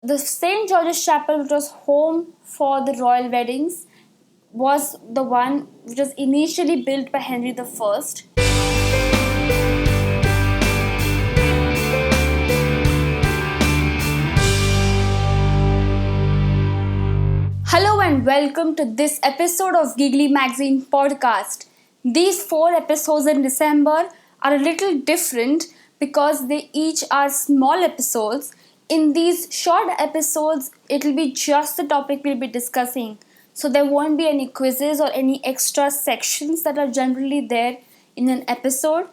The St. George's Chapel, which was home for the royal weddings, was the one which was initially built by Henry the First. Hello and welcome to this episode of GiGlee Magazine podcast. These 4 episodes in December are a little different because they each are small episodes. In these short episodes, it will be just the topic we'll be discussing. So there won't be any quizzes or any extra sections that are generally there in an episode.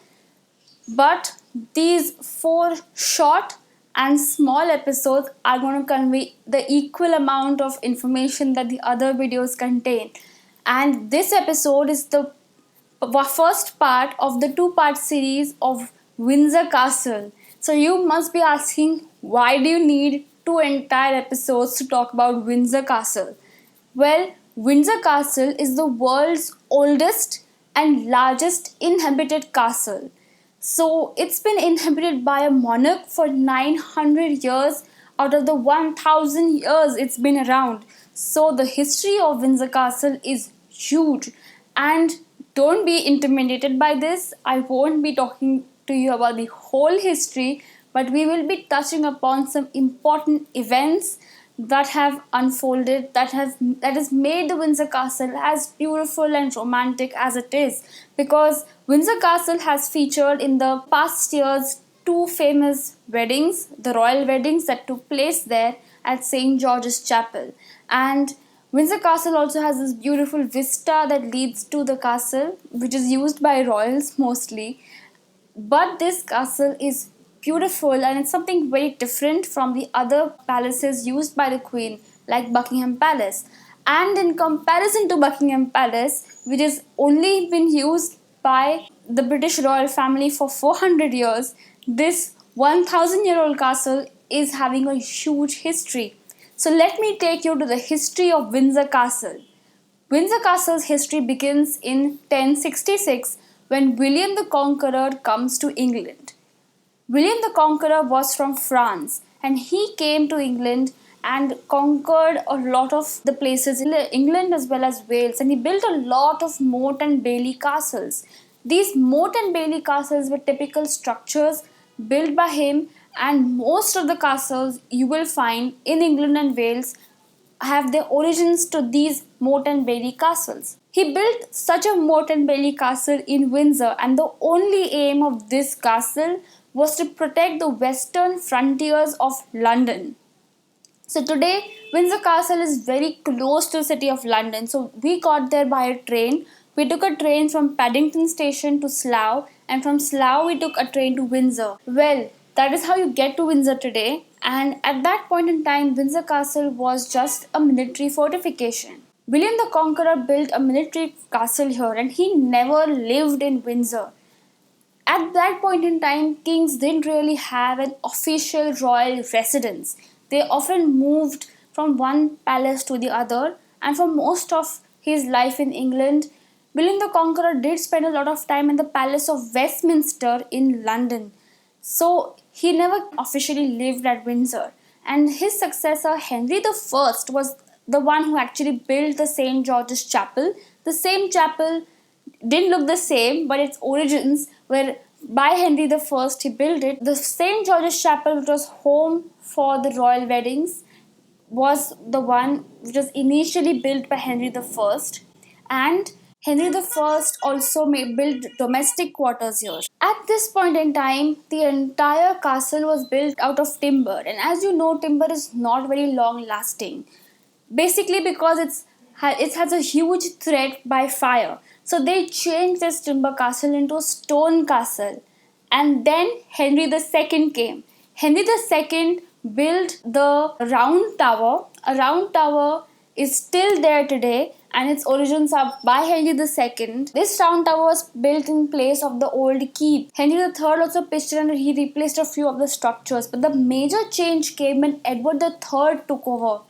But these 4 short and small episodes are going to convey the equal amount of information that the other videos contain. And this episode is the first part of the 2-part series of Windsor Castle. So you must be asking, why do you need 2 entire episodes to talk about Windsor Castle? Well, Windsor Castle is the world's oldest and largest inhabited castle. So it's been inhabited by a monarch for 900 years out of the 1000 years it's been around. So the history of Windsor Castle is huge. And don't be intimidated by this. I won't be talking to you about the whole history, but we will be touching upon some important events that have unfolded, that has made the Windsor Castle as beautiful and romantic as it is. Because Windsor Castle has featured in the past years 2 famous weddings, the royal weddings that took place there at St. George's Chapel. And Windsor Castle also has this beautiful vista that leads to the castle, which is used by royals mostly. But this castle is beautiful and it's something very different from the other palaces used by the Queen, like Buckingham Palace. And in comparison to Buckingham Palace, which has only been used by the British royal family for 400 years, this 1000-year-old castle is having a huge history. So let me take you to the history of Windsor Castle. Windsor Castle's history begins in 1066 when William the Conqueror comes to England. William the Conqueror was from France and he came to England and conquered a lot of the places in England as well as Wales, and he built a lot of moat and bailey castles. These moat and bailey castles were typical structures built by him, and most of the castles you will find in England and Wales have their origins to these moat and bailey castles. He built such a moat and bailey castle in Windsor, and the only aim of this castle was to protect the western frontiers of London. So today, Windsor Castle is very close to the city of London. So we got there by a train. We took a train from Paddington Station to Slough, and from Slough we took a train to Windsor. Well, that is how you get to Windsor today. And at that point in time, Windsor Castle was just a military fortification. William the Conqueror built a military castle here, and he never lived in Windsor. At that point in time, kings didn't really have an official royal residence. They often moved from one palace to the other, and for most of his life in England, William the Conqueror did spend a lot of time in the Palace of Westminster in London. So he never officially lived at Windsor. And his successor, Henry the First, was the one who actually built the St. George's Chapel. The same chapel didn't look the same, but its origins were by Henry the First. He built it. The St. George's Chapel, which was home for the royal weddings, was the one which was initially built by Henry the First. And Henry the First also built domestic quarters here. At this point in time, the entire castle was built out of timber, and as you know, timber is not very long lasting. Basically, because it has a huge threat by fire. So they changed this timber castle into a stone castle. And then Henry II came. Henry II built the round tower. A round tower is still there today, and its origins are by Henry II. This round tower was built in place of the old keep. Henry III also pitched in and he replaced a few of the structures. But the major change came when Edward III took over.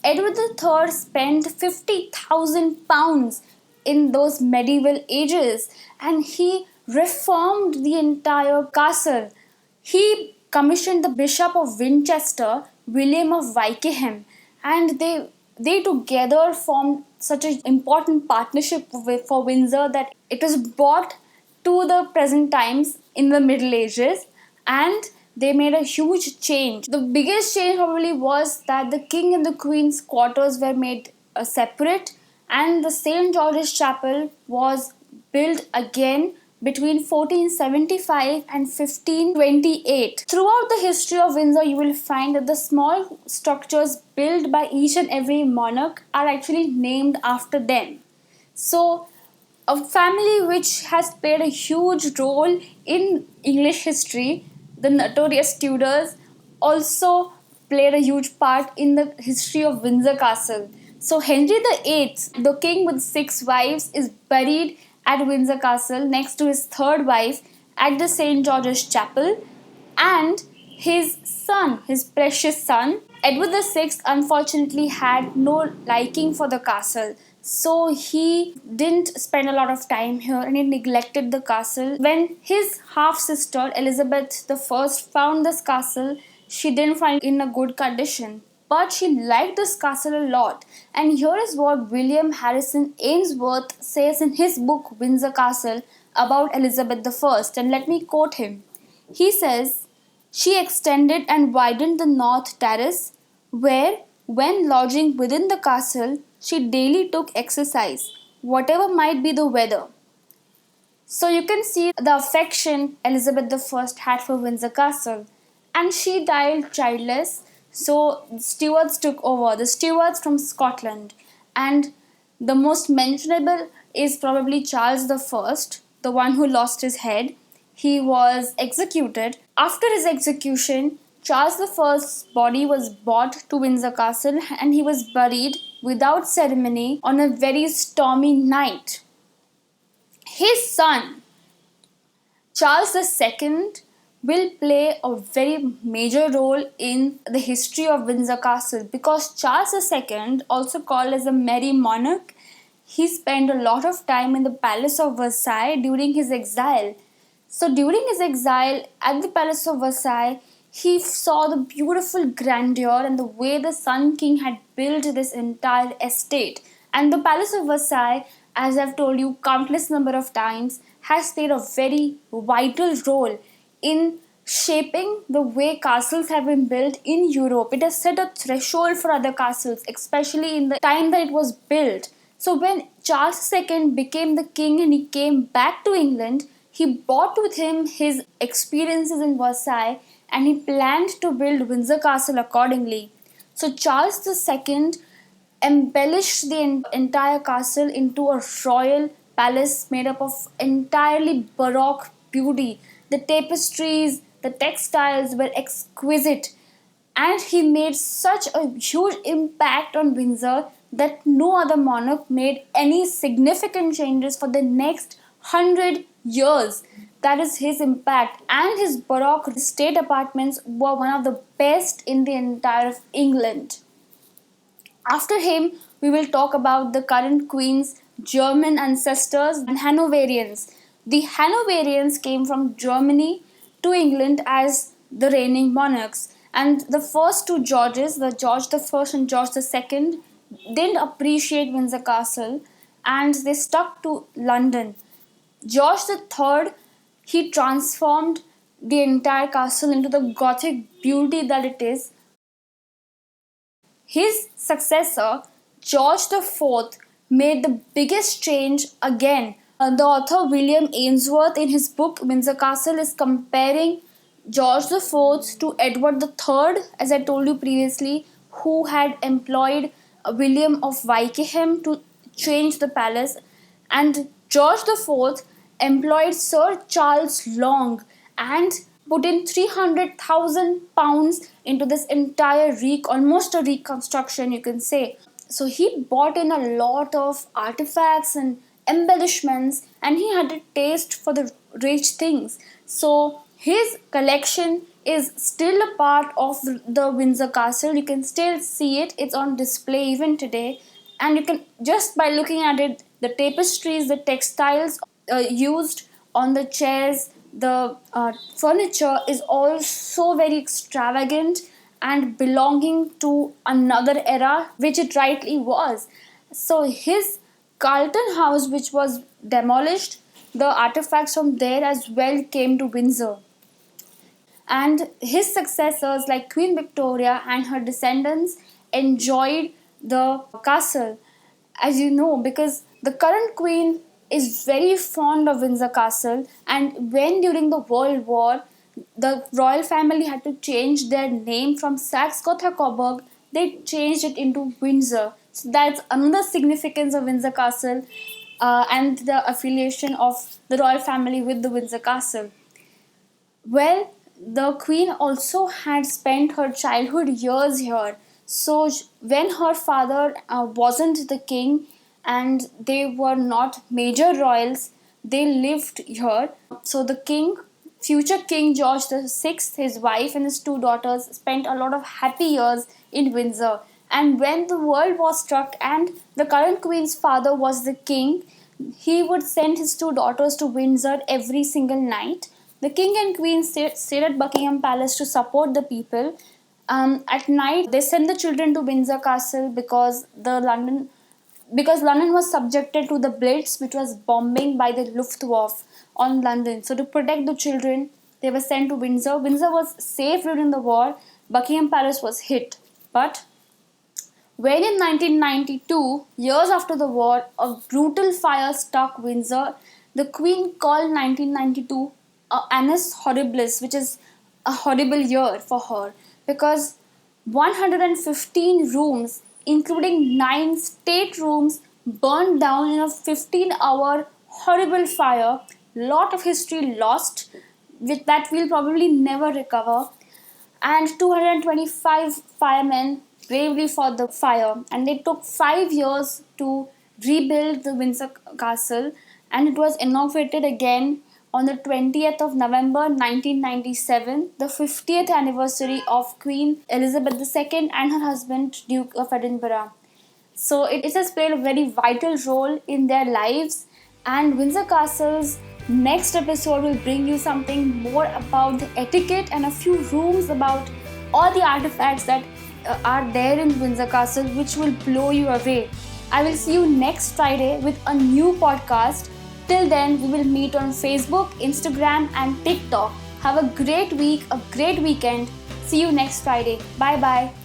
Edward III spent £50,000 in those medieval ages, and he reformed the entire castle. He commissioned the Bishop of Winchester William of Wykeham, and they together formed such an important partnership for Windsor that it was brought to the present times in the Middle Ages, and they made a huge change. The biggest change probably was that the king and the queen's quarters were made separate, and the St. George's Chapel was built again between 1475 and 1528. Throughout the history of Windsor, you will find that the small structures built by each and every monarch are actually named after them. So, a family which has played a huge role in English history, the notorious Tudors, also played a huge part in the history of Windsor Castle. So Henry VIII, the king with six wives, is buried at Windsor Castle next to his third wife at the St. George's Chapel, and his son, his precious son, Edward VI, unfortunately had no liking for the castle. So he didn't spend a lot of time here and he neglected the castle. When his half sister Elizabeth I found this castle, she didn't find it in a good condition. But she liked this castle a lot. And here is what William Harrison Ainsworth says in his book Windsor Castle about Elizabeth I. And let me quote him. He says, "She extended and widened the north terrace, where, when lodging within the castle, she daily took exercise, whatever might be the weather." So you can see the affection Elizabeth I had for Windsor Castle. And she died childless, so Stuarts took over, the Stuarts from Scotland. And the most mentionable is probably Charles I, the one who lost his head. He was executed. After his execution, Charles I's body was brought to Windsor Castle and he was buried without ceremony on a very stormy night. His son, Charles II, will play a very major role in the history of Windsor Castle because Charles II, also called as a Merry Monarch, he spent a lot of time in the Palace of Versailles during his exile. So during his exile at the Palace of Versailles, he saw the beautiful grandeur and the way the Sun King had built this entire estate. And the Palace of Versailles, as I've told you countless number of times, has played a very vital role in shaping the way castles have been built in Europe. It has set a threshold for other castles, especially in the time that it was built. So when Charles II became the king and he came back to England, he brought with him his experiences in Versailles and he planned to build Windsor Castle accordingly. So Charles II embellished the entire castle into a royal palace made up of entirely Baroque beauty. The tapestries, the textiles were exquisite, and he made such a huge impact on Windsor that no other monarch made any significant changes for the next 100 years. That is his impact, and his Baroque state apartments were one of the best in the entire of England. After him, we will talk about the current queen's German ancestors and Hanoverians. The Hanoverians came from Germany to England as the reigning monarchs, and the first two Georges, the George I and George II, didn't appreciate Windsor Castle and they stuck to London. George III, he transformed the entire castle into the Gothic beauty that it is. His successor, George IV, made the biggest change again. The author William Ainsworth, in his book Windsor Castle, is comparing George IV to Edward III, as I told you previously, who had employed William of Wykeham to change the palace, and George IV employed Sir Charles Long and put in £300,000 into this entire almost a reconstruction, you can say. So he bought in a lot of artifacts and embellishments, and he had a taste for the rich things. So his collection is still a part of the Windsor Castle. You can still see it. It's on display even today, and you can, just by looking at it, the tapestries, the textiles used on the chairs, the furniture is all so very extravagant, and belonging to another era, which it rightly was. So his Carlton House, which was demolished, the artifacts from there as well came to Windsor. And his successors, like Queen Victoria and her descendants, enjoyed the castle, as you know, because the current queen is very fond of Windsor Castle. And when during the World War, the royal family had to change their name from Saxe-Gotha-Coburg, they changed it into Windsor. So that's another significance of Windsor Castle, and the affiliation of the royal family with the Windsor Castle. Well, the queen also had spent her childhood years here. So, when her father wasn't the king and they were not major royals, they lived here. So, the king, future King George VI, his wife, and his two daughters spent a lot of happy years in Windsor. And when the World War struck and the current queen's father was the king, he would send his two daughters to Windsor every single night. The king and queen stayed at Buckingham Palace to support the people. At night, they sent the children to Windsor Castle because London was subjected to the Blitz, which was bombing by the Luftwaffe on London. So to protect the children, they were sent to Windsor. Windsor was safe during the war. Buckingham Palace was hit, but when in 1992, years after the war, a brutal fire struck Windsor, the Queen called 1992 Annus Horribilis, which is a horrible year for her, because 115 rooms, including 9 staterooms, burned down in a 15-hour horrible fire. Lot of history lost, with that we'll probably never recover. And 225 firemen bravely fought the fire, and it took 5 years to rebuild the Windsor Castle, and it was inaugurated again on the 20th of November 1997, the 50th anniversary of Queen Elizabeth II and her husband Duke of Edinburgh. So it has played a very vital role in their lives, and Windsor Castle's next episode will bring you something more about the etiquette and a few rooms about all the artifacts that are there in Windsor Castle, which will blow you away. I will see you next Friday with a new podcast. Till then, we will meet on Facebook, Instagram, and TikTok. Have a great week, a great weekend. See you next Friday. Bye bye.